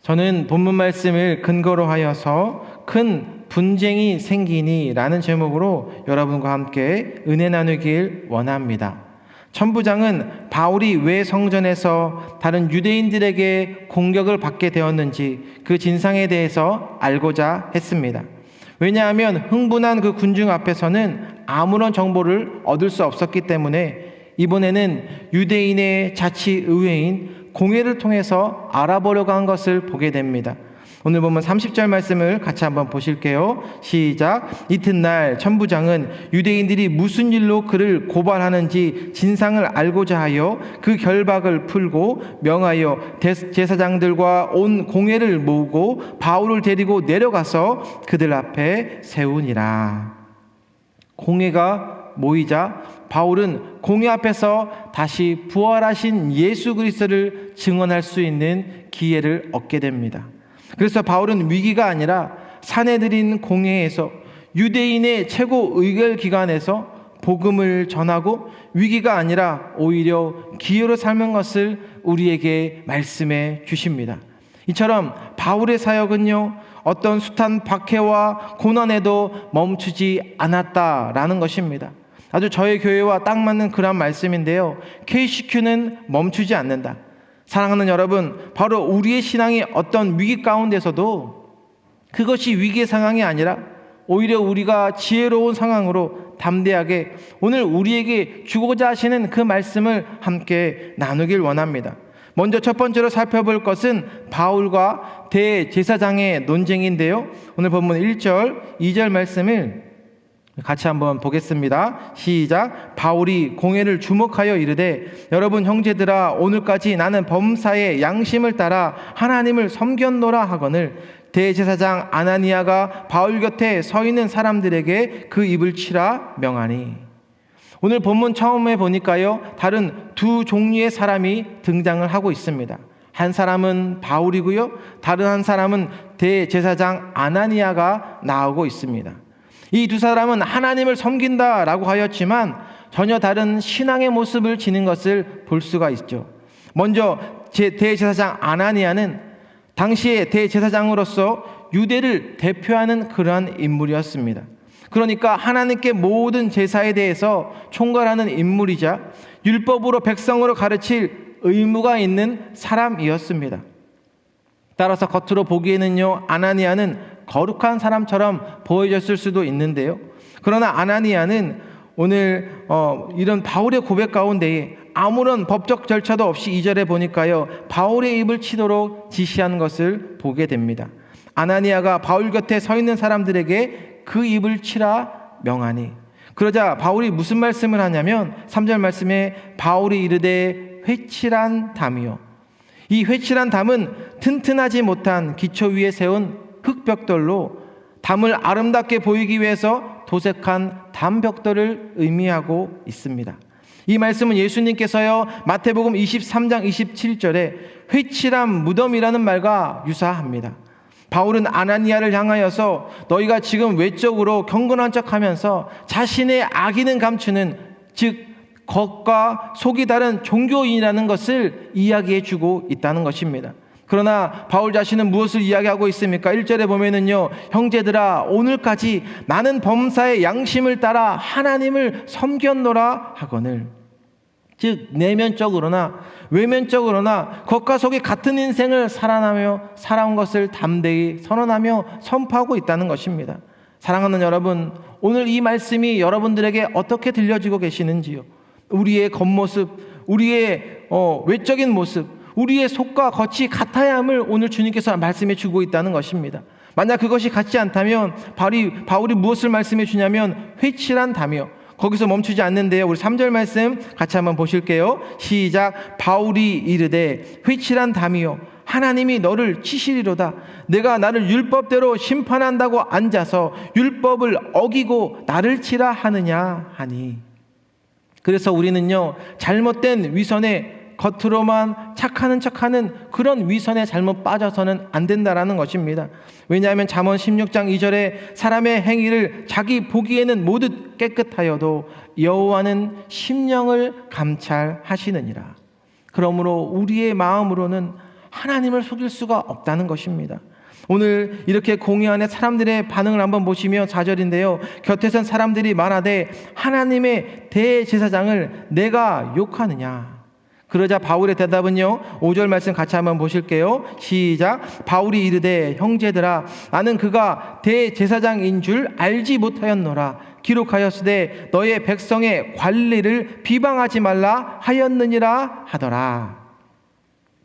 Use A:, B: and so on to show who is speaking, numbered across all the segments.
A: 저는 본문 말씀을 근거로 하여서 큰 분쟁이 생기니 라는 제목으로 여러분과 함께 은혜 나누길 원합니다. 천부장은 바울이 왜 성전에서 다른 유대인들에게 공격을 받게 되었는지 그 진상에 대해서 알고자 했습니다. 왜냐하면 흥분한 그 군중 앞에서는 아무런 정보를 얻을 수 없었기 때문에 이번에는 유대인의 자치의회인 공회를 통해서 알아보려고 한 것을 보게 됩니다. 오늘 보면 30절 말씀을 같이 한번 보실게요. 시작. 이튿날 천부장은 유대인들이 무슨 일로 그를 고발하는지 진상을 알고자 하여 그 결박을 풀고 명하여 제사장들과 온 공회를 모으고 바울을 데리고 내려가서 그들 앞에 세우니라. 공회가 모이자 바울은 공회 앞에서 다시 부활하신 예수 그리스도를 증언할 수 있는 기회를 얻게 됩니다. 그래서 바울은 위기가 아니라 사내들인 공회에서 유대인의 최고 의결기관에서 복음을 전하고 위기가 아니라 오히려 기회로 삶은 것을 우리에게 말씀해 주십니다. 이처럼 바울의 사역은요, 어떤 숱한 박해와 고난에도 멈추지 않았다라는 것입니다. 아주 저희 교회와 딱 맞는 그런 말씀인데요. KCQ는 멈추지 않는다. 사랑하는 여러분, 바로 우리의 신앙이 어떤 위기 가운데서도 그것이 위기의 상황이 아니라 오히려 우리가 지혜로운 상황으로 담대하게 오늘 우리에게 주고자 하시는 그 말씀을 함께 나누길 원합니다. 먼저 첫 번째로 살펴볼 것은 바울과 대제사장의 논쟁인데요. 오늘 본문 1절, 2절 말씀을 같이 한번 보겠습니다. 시작. 바울이 공회를 주목하여 이르되 여러분 형제들아, 오늘까지 나는 범사의 양심을 따라 하나님을 섬겼노라 하거늘 대제사장 아나니아가 바울 곁에 서 있는 사람들에게 그 입을 치라 명하니. 오늘 본문 처음에 보니까요, 다른 두 종류의 사람이 등장을 하고 있습니다. 한 사람은 바울이고요, 다른 한 사람은 대제사장 아나니아가 나오고 있습니다. 이 두 사람은 하나님을 섬긴다라고 하였지만 전혀 다른 신앙의 모습을 지닌 것을 볼 수가 있죠. 먼저 대제사장 아나니아는 당시의 대제사장으로서 유대를 대표하는 그러한 인물이었습니다. 그러니까 하나님께 모든 제사에 대해서 총괄하는 인물이자 율법으로 백성으로 가르칠 의무가 있는 사람이었습니다. 따라서 겉으로 보기에는요, 아나니아는 거룩한 사람처럼 보여졌을 수도 있는데요. 그러나 아나니아는 오늘 이런 바울의 고백 가운데에 아무런 법적 절차도 없이 2절에 보니까요, 바울의 입을 치도록 지시한 것을 보게 됩니다. 아나니아가 바울 곁에 서 있는 사람들에게 그 입을 치라 명하니. 그러자 바울이 무슨 말씀을 하냐면 3절 말씀에 바울이 이르되 회칠한 담이요. 이 회칠한 담은 튼튼하지 못한 기초 위에 세운 흙벽돌로 담을 아름답게 보이기 위해서 도색한 담벽돌을 의미하고 있습니다. 이 말씀은 예수님께서요, 마태복음 23장 27절에 회칠한 무덤이라는 말과 유사합니다. 바울은 아나니아를 향하여서 너희가 지금 외적으로 경건한 척하면서 자신의 악의는 감추는, 즉 겉과 속이 다른 종교인이라는 것을 이야기해 주고 있다는 것입니다. 그러나 바울 자신은 무엇을 이야기하고 있습니까? 1절에 보면은요, 형제들아 오늘까지 나는 범사의 양심을 따라 하나님을 섬겼노라 하거늘. 즉 내면적으로나 외면적으로나 겉과 속이 같은 인생을 살아온 것을 담대히 선언하며 선포하고 있다는 것입니다. 사랑하는 여러분, 오늘 이 말씀이 여러분들에게 어떻게 들려지고 계시는지요? 우리의 겉모습, 우리의 외적인 모습, 우리의 속과 겉이 같아야 함을 오늘 주님께서 말씀해 주고 있다는 것입니다. 만약 그것이 같지 않다면 바울이 무엇을 말씀해 주냐면 회칠한 담이요. 거기서 멈추지 않는데요. 우리 3절 말씀 같이 한번 보실게요. 시작. 바울이 이르되 회칠한 담이요 하나님이 너를 치시리로다. 내가 나를 율법대로 심판한다고 앉아서 율법을 어기고 나를 치라 하느냐 하니. 그래서 우리는요, 잘못된 위선에 겉으로만 착하는 척하는 그런 위선에 잘못 빠져서는 안 된다라는 것입니다. 왜냐하면 잠언 16장 2절에 사람의 행위를 자기 보기에는 모두 깨끗하여도 여호와는 심령을 감찰하시느니라. 그러므로 우리의 마음으로는 하나님을 속일 수가 없다는 것입니다. 오늘 이렇게 공회 안에 사람들의 반응을 한번 보시면 4절인데요. 곁에선 사람들이 말하되 하나님의 대제사장을 내가 욕하느냐. 그러자 바울의 대답은요, 5절 말씀 같이 한번 보실게요. 시작. 바울이 이르되 형제들아 나는 그가 대제사장인 줄 알지 못하였노라. 기록하였으되 너의 백성의 관리를 비방하지 말라 하였느니라 하더라.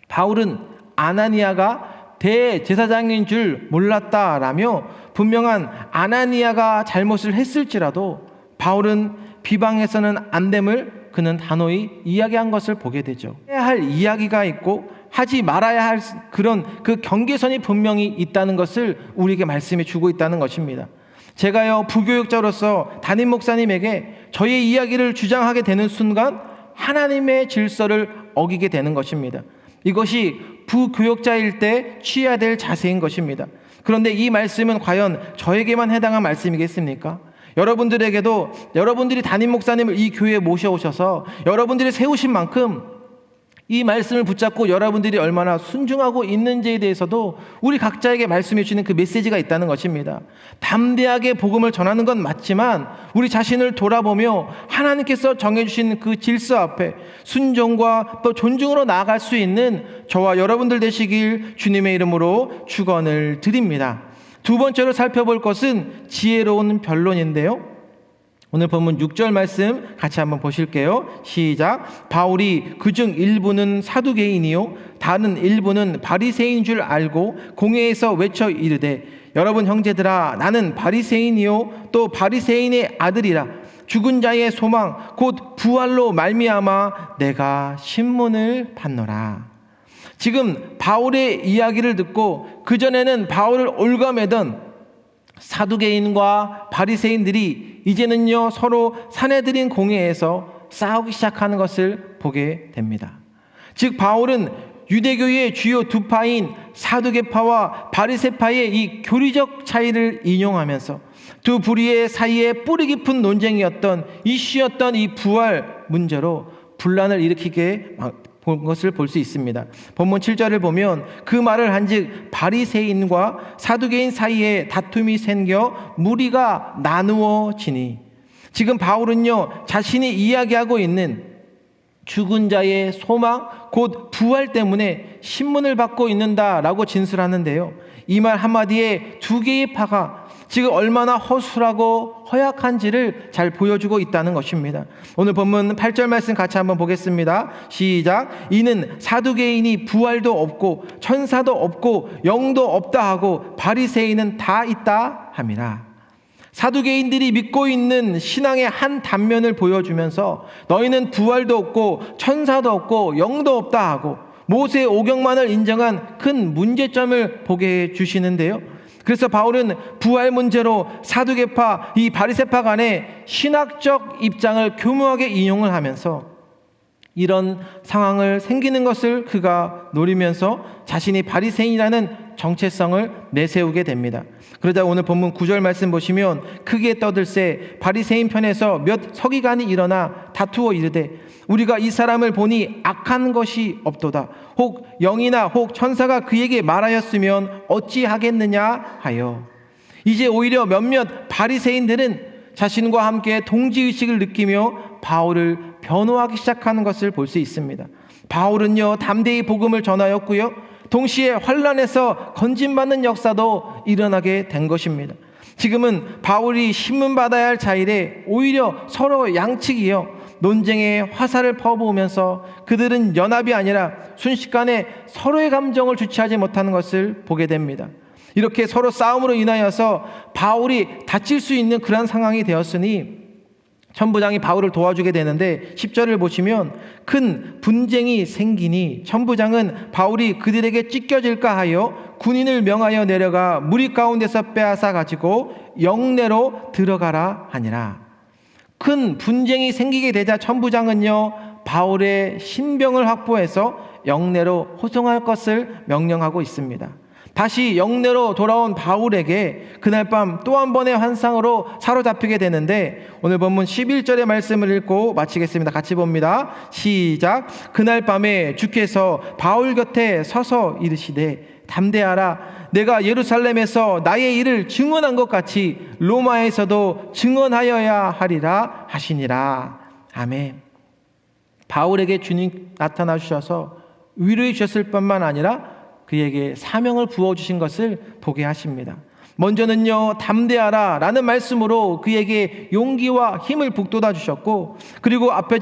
A: 바울은 아나니아가 대제사장인 줄 몰랐다라며 분명한 아나니아가 잘못을 했을지라도 바울은 비방해서는 안 됨을 그는 단호히 이야기한 것을 보게 되죠. 해야 할 이야기가 있고 하지 말아야 할 그런 그 경계선이 분명히 있다는 것을 우리에게 말씀해 주고 있다는 것입니다. 제가요, 부교육자로서 담임 목사님에게 저의 이야기를 주장하게 되는 순간 하나님의 질서를 어기게 되는 것입니다. 이것이 부교육자일 때 취해야 될 자세인 것입니다. 그런데 이 말씀은 과연 저에게만 해당한 말씀이겠습니까? 여러분들에게도 여러분들이 담임 목사님을 이 교회에 모셔오셔서 여러분들이 세우신 만큼 이 말씀을 붙잡고 여러분들이 얼마나 순종하고 있는지에 대해서도 우리 각자에게 말씀해 주시는 그 메시지가 있다는 것입니다. 담대하게 복음을 전하는 건 맞지만 우리 자신을 돌아보며 하나님께서 정해주신 그 질서 앞에 순종과 또 존중으로 나아갈 수 있는 저와 여러분들 되시길 주님의 이름으로 축원을 드립니다. 두 번째로 살펴볼 것은 지혜로운 변론인데요. 오늘 본문 6절 말씀 같이 한번 보실게요. 시작. 바울이 그중 일부는 사두개인이요 다른 일부는 바리새인인 줄 알고 공회에서 외쳐 이르되 여러분 형제들아 나는 바리새인이요 또 바리새인의 아들이라 죽은 자의 소망 곧 부활로 말미암아 내가 신문을 받노라. 지금 바울의 이야기를 듣고 그전에는 바울을 올가매던 사두개인과 바리새인들이 이제는요 서로 사내들인 공회에서 싸우기 시작하는 것을 보게 됩니다. 즉 바울은 유대교의 주요 두 파인 사두개파와 바리새파의 이 교리적 차이를 인용하면서 두 부류의 사이에 뿌리 깊은 논쟁이었던 이슈였던 이 부활 문제로 분란을 일으키게 본 것을 볼 수 있습니다. 본문 7절을 보면 그 말을 한즉 바리새인과 사두개인 사이에 다툼이 생겨 무리가 나누어지니 지금 바울은요 자신이 이야기하고 있는 죽은 자의 소망 곧 부활 때문에 신문을 받고 있는다라고 진술하는데요. 이 말 한마디에 두 개의 파가 지금 얼마나 허술하고 허약한지를 잘 보여주고 있다는 것입니다. 오늘 본문 8절 말씀 같이 한번 보겠습니다. 시작. 이는 사두개인이 부활도 없고 천사도 없고 영도 없다 하고 바리새인은 다 있다 함이라. 사두개인들이 믿고 있는 신앙의 한 단면을 보여주면서 너희는 부활도 없고 천사도 없고 영도 없다 하고 모세의 오경만을 인정한 큰 문제점을 보게 해주시는데요. 그래서 바울은 부활 문제로 사두개파, 이 바리새파 간의 신학적 입장을 교묘하게 인용을 하면서 이런 상황을 생기는 것을 그가 노리면서 자신이 바리새인이라는 정체성을 내세우게 됩니다. 그러자 오늘 본문 9절 말씀 보시면 크게 떠들새 바리새인 편에서 몇 서기관이 일어나 다투어 이르되 우리가 이 사람을 보니 악한 것이 없도다. 혹 영이나 혹 천사가 그에게 말하였으면 어찌하겠느냐 하여 이제 오히려 몇몇 바리새인들은 자신과 함께 동지의식을 느끼며 바울을 변호하기 시작하는 것을 볼 수 있습니다. 바울은요 담대히 복음을 전하였고요 동시에 환란에서 건진받는 역사도 일어나게 된 것입니다. 지금은 바울이 신문받아야 할 자일에 오히려 서로 양측이요 논쟁의 화살을 퍼부으면서 그들은 연합이 아니라 순식간에 서로의 감정을 주체하지 못하는 것을 보게 됩니다. 이렇게 서로 싸움으로 인하여서 바울이 다칠 수 있는 그런 상황이 되었으니 천부장이 바울을 도와주게 되는데 10절을 보시면 큰 분쟁이 생기니 천부장은 바울이 그들에게 찢겨질까 하여 군인을 명하여 내려가 무리 가운데서 빼앗아 가지고 영내로 들어가라 하니라. 큰 분쟁이 생기게 되자 천부장은요 바울의 신병을 확보해서 영내로 호송할 것을 명령하고 있습니다. 다시 영내로 돌아온 바울에게 그날 밤 또 한 번의 환상으로 사로잡히게 되는데, 오늘 본문 11절의 말씀을 읽고 마치겠습니다. 같이 봅니다. 시작. 그날 밤에 주께서 바울 곁에 서서 이르시되 담대하라. 내가 예루살렘에서 나의 일을 증언한 것 같이 로마에서도 증언하여야 하리라 하시니라. 아멘. 바울에게 주님 나타나 주셔서 위로해 주셨을 뿐만 아니라 그에게 사명을 부어주신 것을 보게 하십니다. 먼저는요, 담대하라 라는 말씀으로 그에게 용기와 힘을 북돋아 주셨고, 그리고 앞에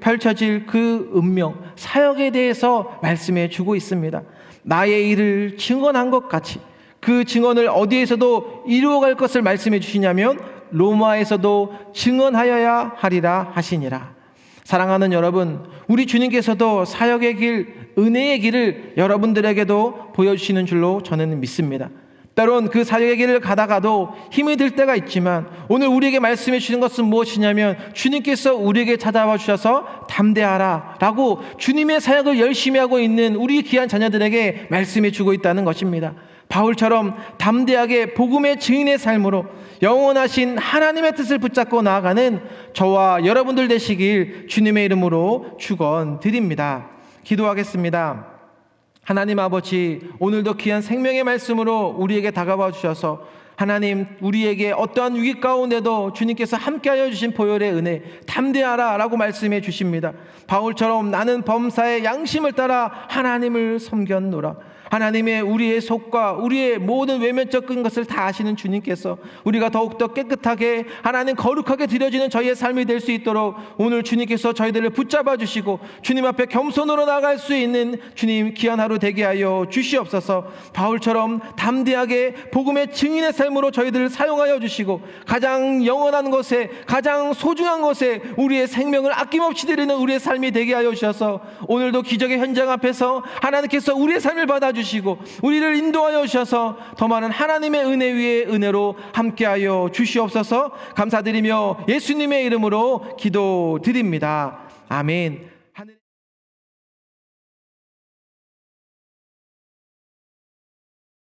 A: 펼쳐질 그 운명, 사역에 대해서 말씀해 주고 있습니다. 나의 일을 증언한 것 같이 그 증언을 어디에서도 이루어갈 것을 말씀해 주시냐면 로마에서도 증언하여야 하리라 하시니라. 사랑하는 여러분, 우리 주님께서도 사역의 길, 은혜의 길을 여러분들에게도 보여주시는 줄로 저는 믿습니다. 때론 그 사역의 길을 가다가도 힘이 들 때가 있지만 오늘 우리에게 말씀해 주시는 것은 무엇이냐면 주님께서 우리에게 찾아와 주셔서 담대하라 라고 주님의 사역을 열심히 하고 있는 우리 귀한 자녀들에게 말씀해 주고 있다는 것입니다. 바울처럼 담대하게 복음의 증인의 삶으로 영원하신 하나님의 뜻을 붙잡고 나아가는 저와 여러분들 되시길 주님의 이름으로 축원드립니다. 기도하겠습니다. 하나님 아버지, 오늘도 귀한 생명의 말씀으로 우리에게 다가와 주셔서 하나님, 우리에게 어떠한 위기 가운데도 주님께서 함께하여 주신 보혈의 은혜, 담대하라 라고 말씀해 주십니다. 바울처럼 나는 범사의 양심을 따라 하나님을 섬겼노라. 하나님의 우리의 속과 우리의 모든 외면적인 것을 다 아시는 주님께서 우리가 더욱더 깨끗하게 하나님 거룩하게 드려지는 저희의 삶이 될 수 있도록 오늘 주님께서 저희들을 붙잡아 주시고 주님 앞에 겸손으로 나갈 수 있는 주님 귀한 하루 되게 하여 주시옵소서. 바울처럼 담대하게 복음의 증인의 삶으로 저희들을 사용하여 주시고 가장 영원한 것에, 가장 소중한 것에 우리의 생명을 아낌없이 드리는 우리의 삶이 되게 하여 주셔서 오늘도 기적의 현장 앞에서 하나님께서 우리의 삶을 받아 주시고 우리를 인도하여 주셔서 더 많은 하나님의 은혜 위에 은혜로 함께하여 주시옵소서. 감사드리며 예수님의 이름으로 기도드립니다. 아멘.